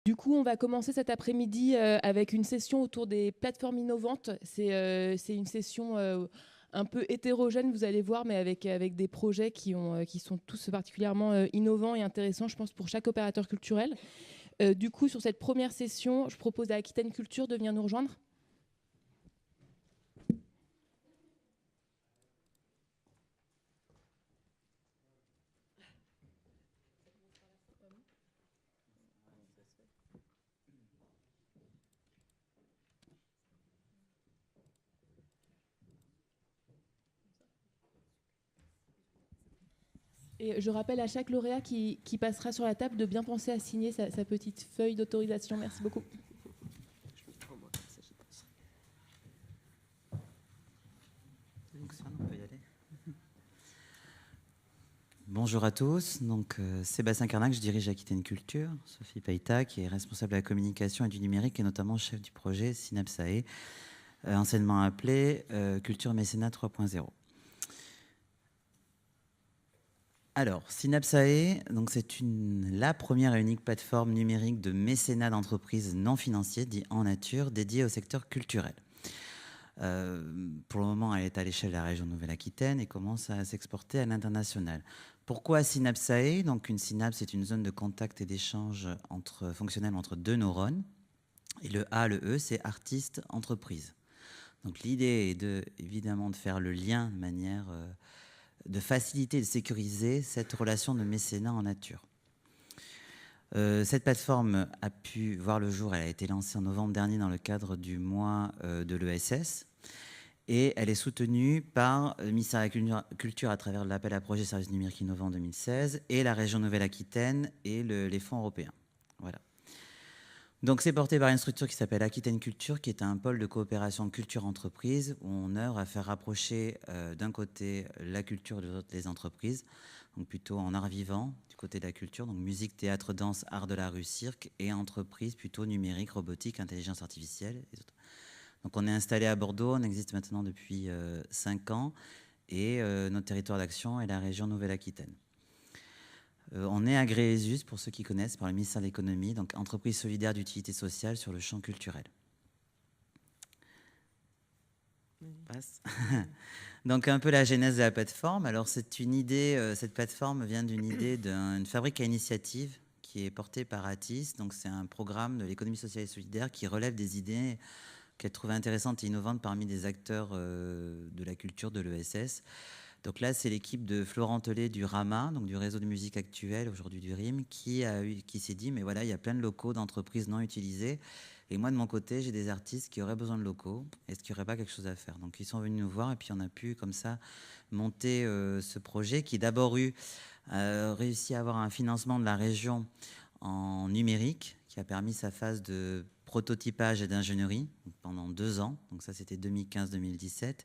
Du coup, on va commencer cet après-midi avec une session autour des plateformes innovantes. C'est une session un peu hétérogène, vous allez voir, mais avec des projets qui sont tous particulièrement innovants et intéressants, je pense, pour chaque opérateur culturel. Du coup, sur cette première session, je propose à Aquitaine Culture de venir nous rejoindre. Et je rappelle à chaque lauréat qui passera sur la table de bien penser à signer sa petite feuille d'autorisation. Merci beaucoup. Bonjour à tous, donc Sébastien Carnac, je dirige Aquitaine Culture, Sophie Païta qui est responsable de la communication et du numérique et notamment chef du projet Synapsae, anciennement appelé Culture Mécénat 3.0. Alors, Synapsae, donc c'est la première et unique plateforme numérique de mécénat d'entreprises non financiers, dit en nature, dédiée au secteur culturel. Pour le moment, elle est à l'échelle de la région Nouvelle-Aquitaine et commence à s'exporter à l'international. Pourquoi Synapsae? Donc, une synapse, c'est une zone de contact et d'échange fonctionnelle entre deux neurones. Et le A, le E, c'est artiste-entreprise. Donc, l'idée est évidemment de faire le lien de manière de faciliter et de sécuriser cette relation de mécénat en nature. Cette plateforme a pu voir le jour, elle a été lancée en novembre dernier dans le cadre du mois de l'ESS et elle est soutenue par le ministère de la Culture à travers l'appel à projet services numériques innovants 2016 et la région Nouvelle-Aquitaine et les fonds européens. Voilà. Donc c'est porté par une structure qui s'appelle Aquitaine Culture, qui est un pôle de coopération culture-entreprise où on œuvre à faire rapprocher d'un côté la culture de l'autre les entreprises, donc plutôt en art vivant du côté de la culture, donc musique, théâtre, danse, art de la rue, cirque, et entreprise plutôt numérique, robotique, intelligence artificielle et autres. Donc on est installé à Bordeaux, on existe maintenant depuis 5 ans et notre territoire d'action est la région Nouvelle-Aquitaine. On est agréé ESUS, pour ceux qui connaissent, par le ministère de l'économie, donc entreprise solidaire d'utilité sociale sur le champ culturel. Passe. Donc un peu la genèse de la plateforme. Alors c'est une idée, cette plateforme vient d'une idée d'une fabrique à initiative qui est portée par Atis. Donc c'est un programme de l'économie sociale et solidaire qui relève des idées qu'elle trouvait intéressantes et innovantes parmi des acteurs de la culture de l'ESS. Donc là, c'est l'équipe de Florent Tellet du RAMA, donc du réseau de musique actuelle, aujourd'hui du RIM, qui s'est dit, mais voilà, il y a plein de locaux d'entreprises non utilisés. Et moi, de mon côté, j'ai des artistes qui auraient besoin de locaux. Est-ce qu'il n'y aurait pas quelque chose à faire? Donc, ils sont venus nous voir et puis on a pu, comme ça, monter ce projet qui, d'abord, réussi à avoir un financement de la région en numérique, qui a permis sa phase de prototypage et d'ingénierie pendant 2 ans. Donc ça, c'était 2015-2017.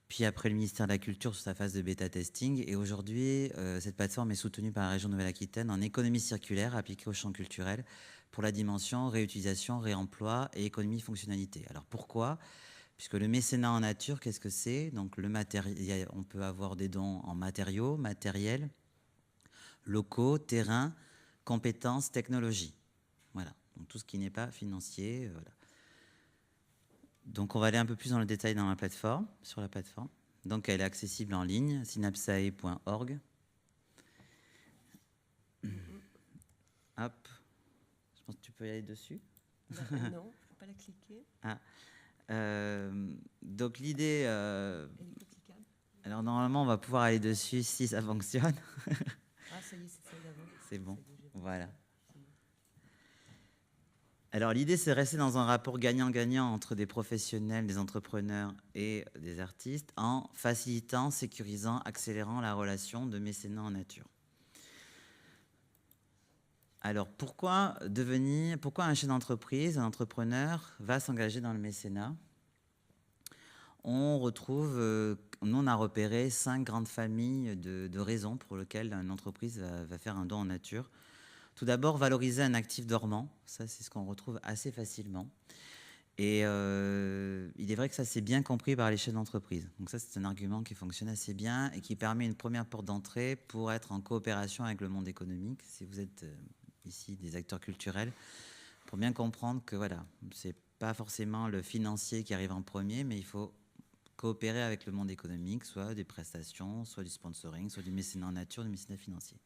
Puis après, le ministère de la Culture sur sa phase de bêta-testing. Et aujourd'hui, cette plateforme est soutenue par la région Nouvelle-Aquitaine en économie circulaire appliquée au champ culturel pour la dimension réutilisation, réemploi et économie fonctionnalité. Alors pourquoi? Puisque le mécénat en nature, qu'est-ce que c'est? Donc le matériel, on peut avoir des dons en matériaux, matériels, locaux, terrains, compétences, technologies. Voilà. Donc tout ce qui n'est pas financier. Voilà. Donc on va aller un peu plus dans le détail dans la plateforme, sur la plateforme. Donc elle est accessible en ligne, synapsae.org. Hop. Je pense que tu peux y aller dessus. Non, il ne faut pas la cliquer. Ah. Donc l'idée... Elle est pas cliquable. Alors normalement on va pouvoir aller dessus si ça fonctionne. Ah ça y est, c'est celle d'avant. C'est bon, voilà. Alors l'idée, c'est de rester dans un rapport gagnant-gagnant entre des professionnels, des entrepreneurs et des artistes en facilitant, sécurisant, accélérant la relation de mécénat en nature. Alors pourquoi un chef d'entreprise, un entrepreneur va s'engager dans le mécénat? On retrouve, nous on a repéré 5 grandes familles de raisons pour lesquelles une entreprise va faire un don en nature. Tout d'abord, valoriser un actif dormant, ça c'est ce qu'on retrouve assez facilement. Et il est vrai que ça c'est bien compris par les chefs d'entreprise. Donc ça c'est un argument qui fonctionne assez bien et qui permet une première porte d'entrée pour être en coopération avec le monde économique. Si vous êtes ici des acteurs culturels, pour bien comprendre que voilà, c'est pas forcément le financier qui arrive en premier, mais il faut coopérer avec le monde économique, soit des prestations, soit du sponsoring, soit du mécénat en nature, du mécénat financier.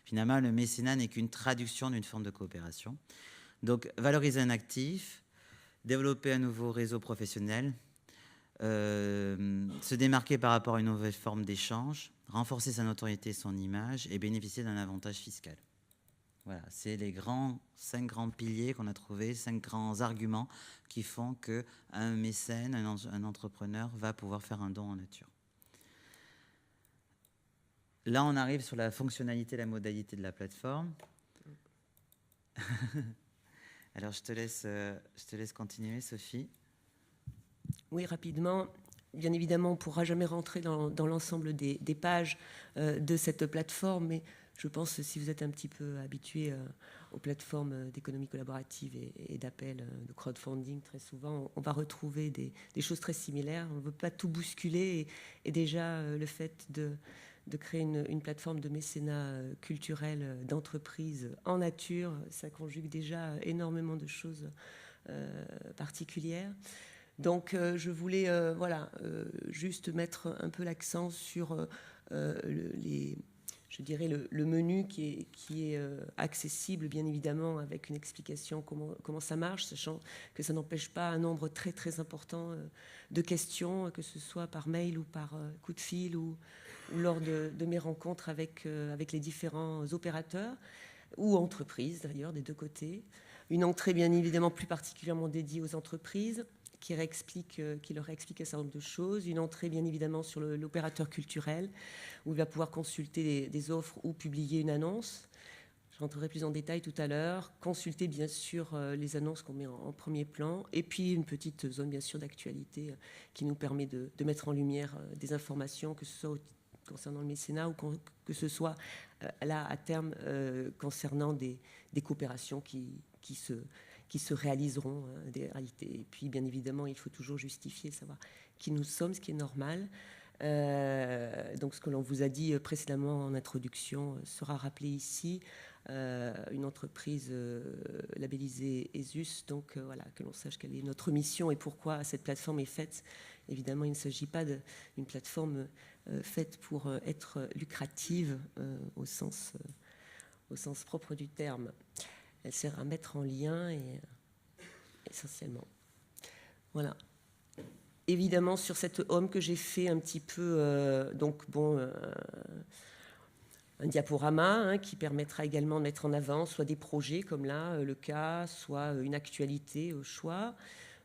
Finalement, le mécénat n'est qu'une traduction d'une forme de coopération. Donc, valoriser un actif, développer un nouveau réseau professionnel, se démarquer par rapport à une nouvelle forme d'échange, renforcer sa notoriété et son image et bénéficier d'un avantage fiscal. Voilà, c'est les 5 grands piliers qu'on a trouvés, 5 grands arguments qui font qu'un mécène, un entrepreneur va pouvoir faire un don en nature. Là, on arrive sur la fonctionnalité, la modalité de la plateforme. Alors, je te laisse continuer, Sophie. Oui, rapidement. Bien évidemment, on ne pourra jamais rentrer dans l'ensemble des pages de cette plateforme, mais je pense que si vous êtes un petit peu habitué aux plateformes d'économie collaborative et d'appel de crowdfunding, très souvent, on va retrouver des choses très similaires. On ne veut pas tout bousculer. Et déjà, le fait de créer une plateforme de mécénat culturel d'entreprise en nature, ça conjugue déjà énormément de choses particulières. Donc, je voulais juste mettre un peu l'accent sur je dirais le menu qui est accessible, bien évidemment, avec une explication comment ça marche, sachant que ça n'empêche pas un nombre très, très important de questions, que ce soit par mail ou par coup de fil ou lors de mes rencontres avec les différents opérateurs ou entreprises, d'ailleurs, des deux côtés. Une entrée, bien évidemment, plus particulièrement dédiée aux entreprises, qui leur explique un certain nombre de choses. Une entrée, bien évidemment, sur l'opérateur culturel, où il va pouvoir consulter des offres ou publier une annonce. Je rentrerai plus en détail tout à l'heure. Consulter, bien sûr, les annonces qu'on met en premier plan. Et puis, une petite zone, bien sûr, d'actualité qui nous permet de mettre en lumière des informations, que ce soit concernant le mécénat ou que ce soit, là, à terme, concernant des coopérations qui se réaliseront des réalités. Et puis, bien évidemment, il faut toujours justifier, savoir qui nous sommes, ce qui est normal. Donc, ce que l'on vous a dit précédemment en introduction sera rappelé ici. Une entreprise labellisée ESUS, donc voilà, que l'on sache quelle est notre mission et pourquoi cette plateforme est faite. Évidemment, il ne s'agit pas d'une plateforme faite pour être lucrative au sens propre du terme. Elle sert à mettre en lien essentiellement. Voilà. Évidemment, sur cette home que j'ai fait un petit peu, un diaporama qui permettra également de mettre en avant soit des projets comme là, le cas, soit une actualité au choix,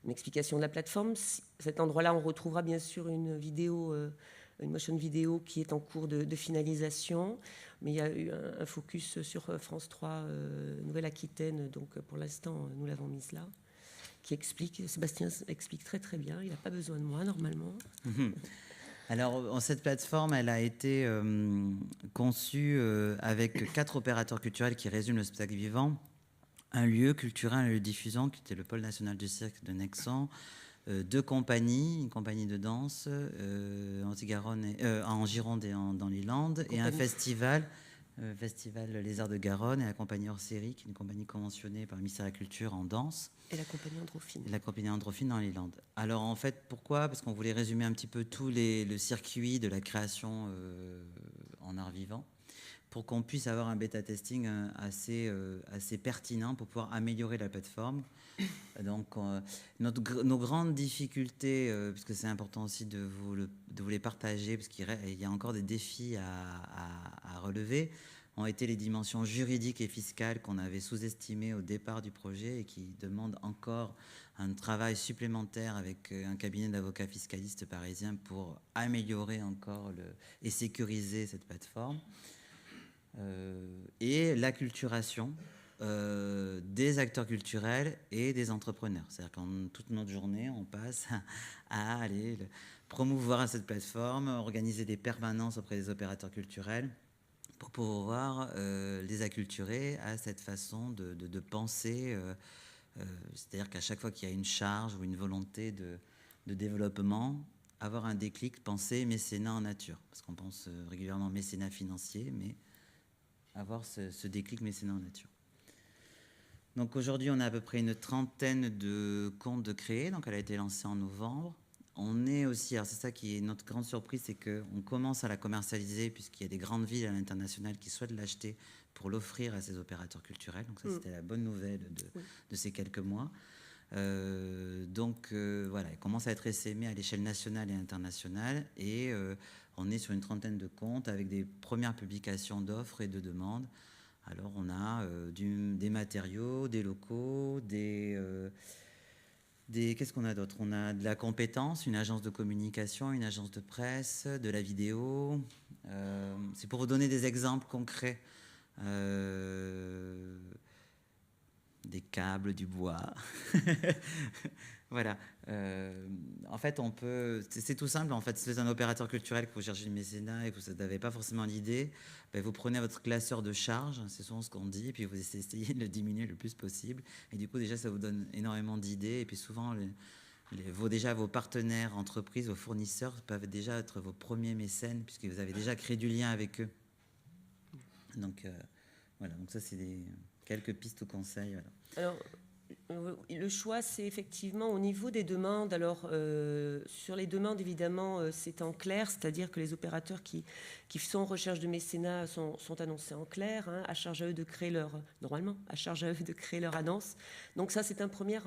une explication de la plateforme. À cet endroit-là, on retrouvera bien sûr une vidéo, une motion vidéo qui est en cours de finalisation. Mais il y a eu un focus sur France 3 Nouvelle-Aquitaine, donc pour l'instant, nous l'avons mise là, qui explique, Sébastien explique très très bien, il n'a pas besoin de moi normalement. Alors, cette plateforme, elle a été conçue avec 4 opérateurs culturels qui résument le spectacle vivant, un lieu culturel, un lieu diffusant, qui était le pôle national du cirque de Nexan, 2 compagnies, une compagnie de danse en Gironde et dans les Landes, et un festival Les Arts de Garonne, et la compagnie Hors Série, qui est une compagnie conventionnée par le ministère de la Culture en danse. Et la compagnie Androphine. Et la compagnie Androphine dans les Landes. Alors en fait, pourquoi ? Parce qu'on voulait résumer un petit peu le circuit de la création en art vivant, pour qu'on puisse avoir un bêta-testing assez pertinent pour pouvoir améliorer la plateforme. Donc, nos grandes difficultés, puisque c'est important aussi de vous les partager, parce qu'il y a encore des défis à relever, ont été les dimensions juridiques et fiscales qu'on avait sous-estimées au départ du projet et qui demandent encore un travail supplémentaire avec un cabinet d'avocats fiscalistes parisiens pour améliorer encore et sécuriser cette plateforme. Et l'acculturation des acteurs culturels et des entrepreneurs. C'est-à-dire qu'en toute notre journée, on passe à aller promouvoir cette plateforme, organiser des permanences auprès des opérateurs culturels pour pouvoir les acculturer à cette façon de penser. C'est-à-dire qu'à chaque fois qu'il y a une charge ou une volonté de développement, avoir un déclic, penser mécénat en nature. Parce qu'on pense régulièrement mécénat financier, mais avoir ce déclic mécénat en nature. Donc aujourd'hui, on a à peu près une trentaine de comptes de créés. Donc elle a été lancée en novembre. On est aussi, alors c'est ça qui est notre grande surprise, c'est qu'on commence à la commercialiser puisqu'il y a des grandes villes à l'international qui souhaitent l'acheter pour l'offrir à ces opérateurs culturels. Donc ça, c'était la bonne nouvelle de ces quelques mois. Voilà, elle commence à être essaimée à l'échelle nationale et internationale. Et on est sur une trentaine de comptes avec des premières publications d'offres et de demandes. Alors on a des matériaux, des locaux, qu'est-ce qu'on a d'autre? On a de la compétence, une agence de communication, une agence de presse, de la vidéo. C'est pour vous donner des exemples concrets. Des câbles, du bois. Voilà. En fait, c'est tout simple. En fait, si vous êtes un opérateur culturel que vous cherchez du mécénat et que vous n'avez pas forcément l'idée, vous prenez votre classeur de charge, c'est souvent ce qu'on dit, et puis vous essayez de le diminuer le plus possible. Et du coup, déjà, ça vous donne énormément d'idées. Et puis souvent, vos partenaires, entreprises, vos fournisseurs peuvent déjà être vos premiers mécènes, puisque vous avez déjà créé du lien avec eux. Donc, voilà. Donc ça, c'est quelques pistes ou conseils. Voilà. Alors, le choix, c'est effectivement au niveau des demandes. Alors, sur les demandes, évidemment, c'est en clair, c'est-à-dire que les opérateurs qui sont en recherche de mécénat sont annoncés en clair, hein, à charge à eux de créer à charge à eux de créer leur annonce. Donc ça, c'est un premier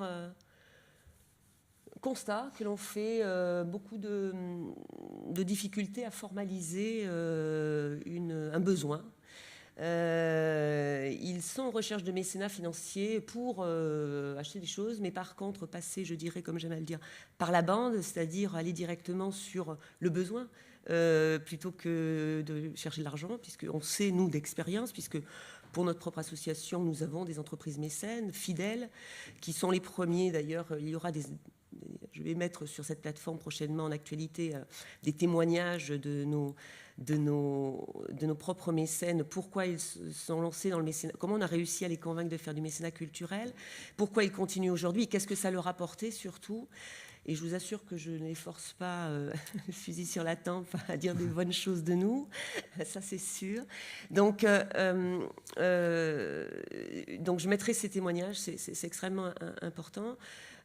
constat que l'on fait, beaucoup de difficultés à formaliser un besoin. Ils sont en recherche de mécénat financier pour acheter des choses, mais par contre passer, je dirais, comme j'aime à le dire, par la bande, c'est-à-dire aller directement sur le besoin plutôt que de chercher de l'argent, puisqu'on sait, nous, d'expérience, puisque pour notre propre association, nous avons des entreprises mécènes fidèles qui sont les premiers. D'ailleurs, il y aura je vais mettre sur cette plateforme prochainement en actualité des témoignages de nos propres mécènes, pourquoi ils se sont lancés dans le mécénat, comment on a réussi à les convaincre de faire du mécénat culturel, pourquoi ils continuent aujourd'hui, qu'est-ce que ça leur a apporté surtout. Et je vous assure que je ne les force pas, le fusil sur la tempe, à dire des bonnes choses de nous, ça c'est sûr. Donc je mettrai ces témoignages, c'est extrêmement important.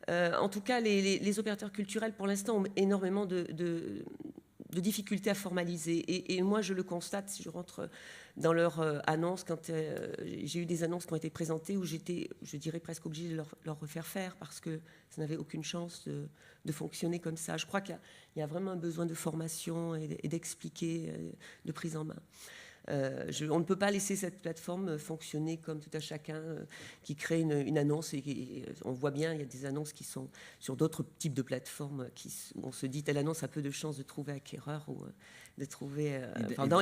En tout cas, les opérateurs culturels, pour l'instant, ont énormément de difficultés à formaliser. Et moi, je le constate si je rentre dans leur annonce, quand j'ai eu des annonces qui ont été présentées où j'étais, je dirais, presque obligée de leur refaire faire parce que ça n'avait aucune chance de fonctionner comme ça. Je crois qu'il y a vraiment un besoin de formation et d'expliquer, de prise en main. On ne peut pas laisser cette plateforme fonctionner comme tout à chacun qui crée une annonce. Et on voit bien, il y a des annonces qui sont sur d'autres types de plateformes où on se dit telle annonce a peu de chances de trouver acquéreur ou de trouver.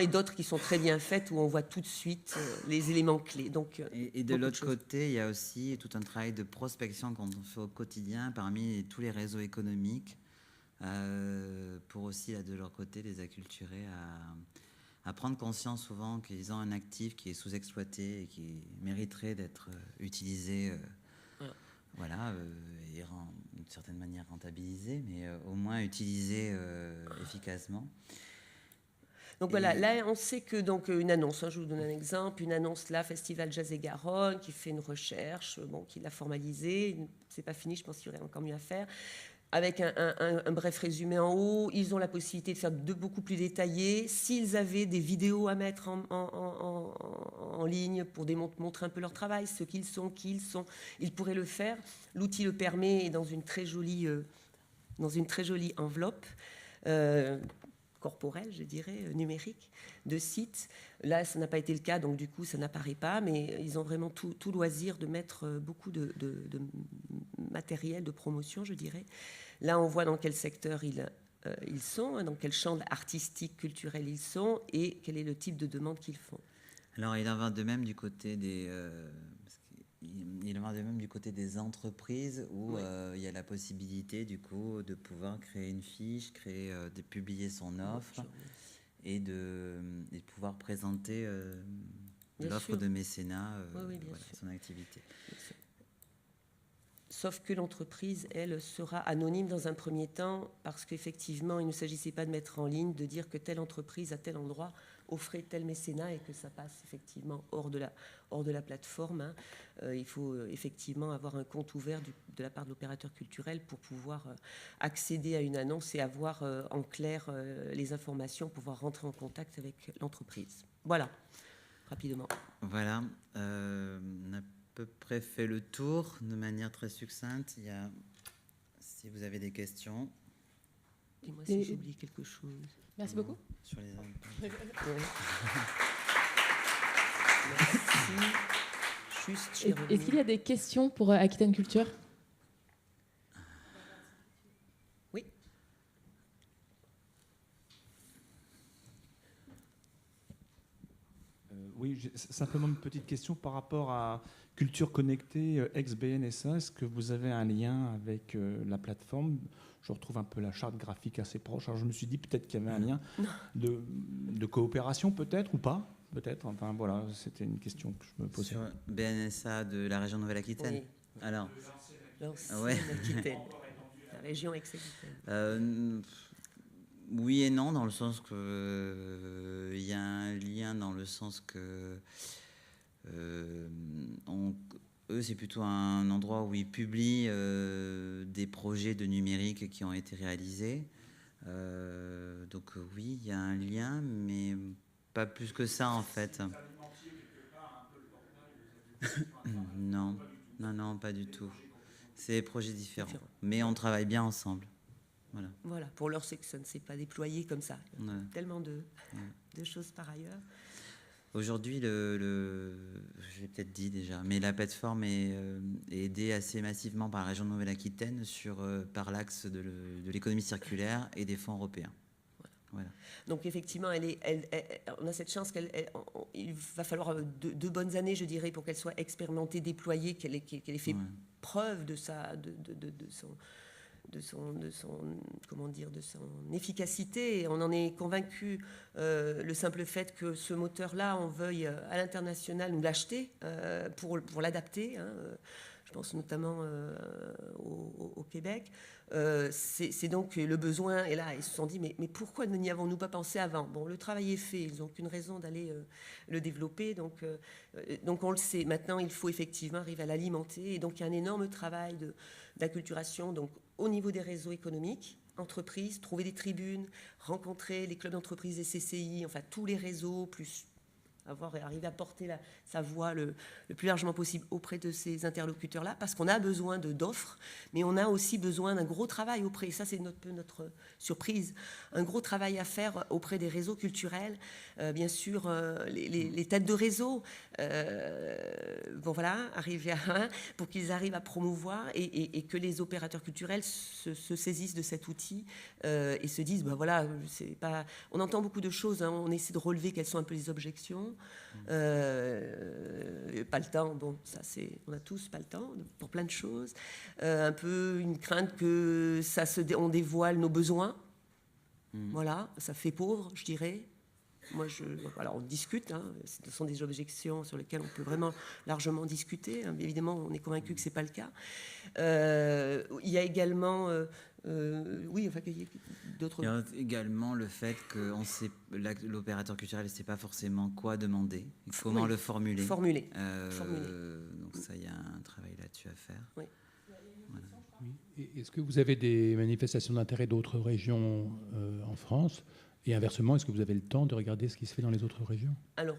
Et d'autres qui sont très bien faites où on voit tout de suite les éléments clés. Donc, et de l'autre côté, il y a aussi tout un travail de prospection qu'on fait au quotidien parmi tous les réseaux économiques pour aussi, là, de leur côté, les acculturer à prendre conscience souvent qu'ils ont un actif qui est sous-exploité et qui mériterait d'être utilisé, et d'une certaine manière rentabilisé, mais au moins utilisé efficacement. Donc voilà, là on sait que une annonce, je vous donne un exemple, une annonce là, Festival Jazz et Garonne, qui fait une recherche, qui l'a formalisée, c'est pas fini, je pense qu'il y aurait encore mieux à faire. Avec un bref résumé en haut, ils ont la possibilité de faire beaucoup plus détaillé. S'ils avaient des vidéos à mettre en ligne pour montrer un peu leur travail, ce qu'ils sont, qui ils sont, ils pourraient le faire. L'outil le permet et dans une très jolie enveloppe corporelle, je dirais, numérique, de site. Là, ça n'a pas été le cas, donc du coup, ça n'apparaît pas, mais ils ont vraiment tout loisir de mettre beaucoup de matériel de promotion, je dirais. Là, on voit dans quel secteur ils sont, dans quel champ artistique, culturel ils sont, et quel est le type de demande qu'ils font. Alors, il en va de même du côté des entreprises où il y a la possibilité, du coup, de pouvoir créer une fiche, de publier son offre et de pouvoir présenter l'offre de mécénat, son activité. Sauf que l'entreprise, elle, sera anonyme dans un premier temps parce qu'effectivement, il ne s'agissait pas de mettre en ligne, de dire que telle entreprise à tel endroit offrez tel mécénat et que ça passe effectivement hors de la plateforme. Hein. Il faut effectivement avoir un compte ouvert de la part de l'opérateur culturel pour pouvoir accéder à une annonce et avoir en clair les informations pour pouvoir rentrer en contact avec l'entreprise. Voilà, rapidement. Voilà, on a à peu près fait le tour de manière très succincte. Si vous avez des questions. Dis-moi si j'oublie quelque chose. Merci beaucoup. Sur les... Merci. Juste, est-ce qu'il y a des questions pour Aquitaine Culture? Oui. Oui, simplement une petite question par rapport à Culture Connectée, ex-BNSA. Est-ce que vous avez un lien avec la plateforme? Je retrouve un peu la charte graphique assez proche. Alors je me suis dit peut-être qu'il y avait un lien de coopération, peut-être, ou pas. Peut-être. Enfin voilà, c'était une question que je me posais. Sur BNSA de la région Nouvelle-Aquitaine. Oui. Alors, Aquitaine, la région ex-Aquitaine. Oui et non, dans le sens que il y a un lien dans le sens que eux, c'est plutôt un endroit où ils publient des projets de numérique qui ont été réalisés. Donc oui, il y a un lien, mais pas plus que ça en fait. Non, pas du tout. C'est des projets différents, mais on travaille bien ensemble. Voilà, pour l'heure, c'est que ça ne s'est pas déployé comme ça. Il y a tellement de choses par ailleurs. Aujourd'hui, je l'ai peut-être dit déjà, mais la plateforme est aidée assez massivement par la région de Nouvelle-Aquitaine par l'axe de l'économie circulaire et des fonds européens. Voilà. Donc effectivement, on a cette chance il va falloir deux bonnes années, je dirais, pour qu'elle soit expérimentée, déployée, qu'elle ait fait preuve de son efficacité. Et on en est convaincu. Le simple fait que ce moteur-là, on veuille à l'international nous l'acheter pour l'adapter. Hein, je pense notamment au Québec. C'est donc le besoin est là. Ils se sont dit, mais pourquoi n'y avons-nous pas pensé avant? Bon, le travail est fait. Ils n'ont qu'une raison d'aller le développer. Donc on le sait. Maintenant, il faut effectivement arriver à l'alimenter. Et donc, il y a un énorme travail d'acculturation au niveau des réseaux économiques, entreprises, trouver des tribunes, rencontrer les clubs d'entreprise et CCI, enfin tous les réseaux, plus arriver à porter sa voix le plus largement possible auprès de ces interlocuteurs-là, parce qu'on a besoin d'offres, mais on a aussi besoin d'un gros travail auprès, et ça c'est notre surprise, un gros travail à faire auprès des réseaux culturels, bien sûr les têtes de réseau, arriver pour qu'ils arrivent à promouvoir et que les opérateurs culturels se saisissent de cet outil et se disent, c'est pas... On entend beaucoup de choses, hein, on essaie de relever quelles sont un peu les objections. Pas le temps, on a tous pas le temps pour plein de choses. Un peu une crainte que on dévoile nos besoins. Voilà, ça fait pauvre, je dirais. On discute, hein, ce sont des objections sur lesquelles on peut vraiment largement discuter. Hein. Évidemment, on est convaincu que ce n'est pas le cas. Il y a également... d'autres... Il y a également le fait que l'opérateur culturel ne sait pas forcément quoi demander, comment le formuler. Formuler. Donc ça, il y a un travail là-dessus à faire. Oui. Voilà. Oui. Est-ce que vous avez des manifestations d'intérêt d'autres régions en France? Et inversement, est-ce que vous avez le temps de regarder ce qui se fait dans les autres régions? Alors,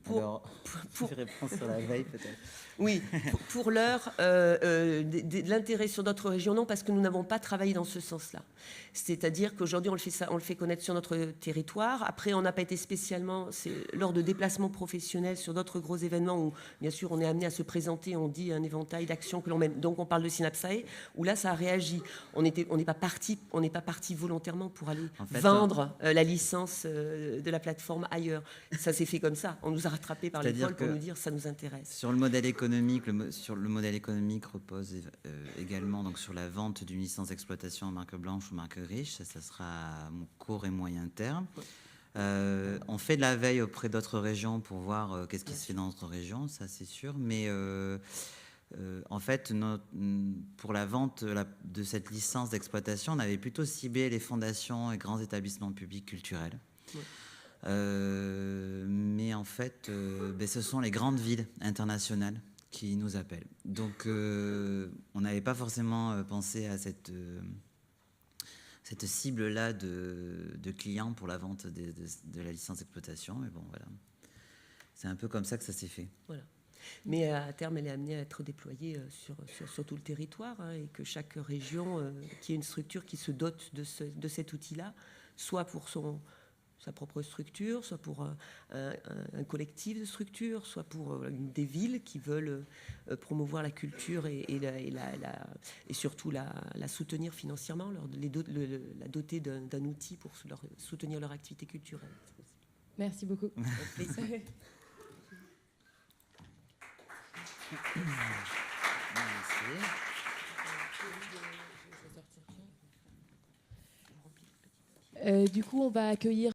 je réponds sur la veille peut-être. Oui, pour l'heure, de l'intérêt sur d'autres régions, non, parce que nous n'avons pas travaillé dans ce sens-là. C'est-à-dire qu'aujourd'hui, on le fait connaître sur notre territoire. Après, on n'a pas été spécialement, c'est lors de déplacements professionnels sur d'autres gros événements où, bien sûr, on est amené à se présenter, on dit un éventail d'actions que l'on mène. Donc, on parle de Synapsae, où là, ça a réagi. On n'est pas parti volontairement pour aller vendre la licence de la plateforme ailleurs. Ça s'est fait comme ça. On nous a rattrapés par l'école pour nous dire ça nous intéresse. Sur le modèle économique, le modèle économique repose également donc sur la vente d'une licence d'exploitation en marque blanche ou marque riche. Ça sera à court et moyen terme. On fait de la veille auprès d'autres régions pour voir qu'est-ce qui se fait dans d'autres régions, ça c'est sûr. Mais en fait, pour la vente de cette licence d'exploitation, on avait plutôt ciblé les fondations et grands établissements publics culturels. Mais en fait, ce sont les grandes villes internationales qui nous appellent. Donc, on n'avait pas forcément pensé à cette cible-là de clients pour la vente de la licence d'exploitation. Mais bon, voilà. C'est un peu comme ça que ça s'est fait. Voilà. Mais à terme, elle est amenée à être déployée sur tout le territoire, hein, et que chaque région qui ait une structure qui se dote de cet outil-là, soit pour sa propre structure, soit pour un collectif de structures, soit pour des villes qui veulent promouvoir la culture et surtout la soutenir financièrement, la doter d'un outil pour soutenir leur activité culturelle. Merci beaucoup. Du coup, on va accueillir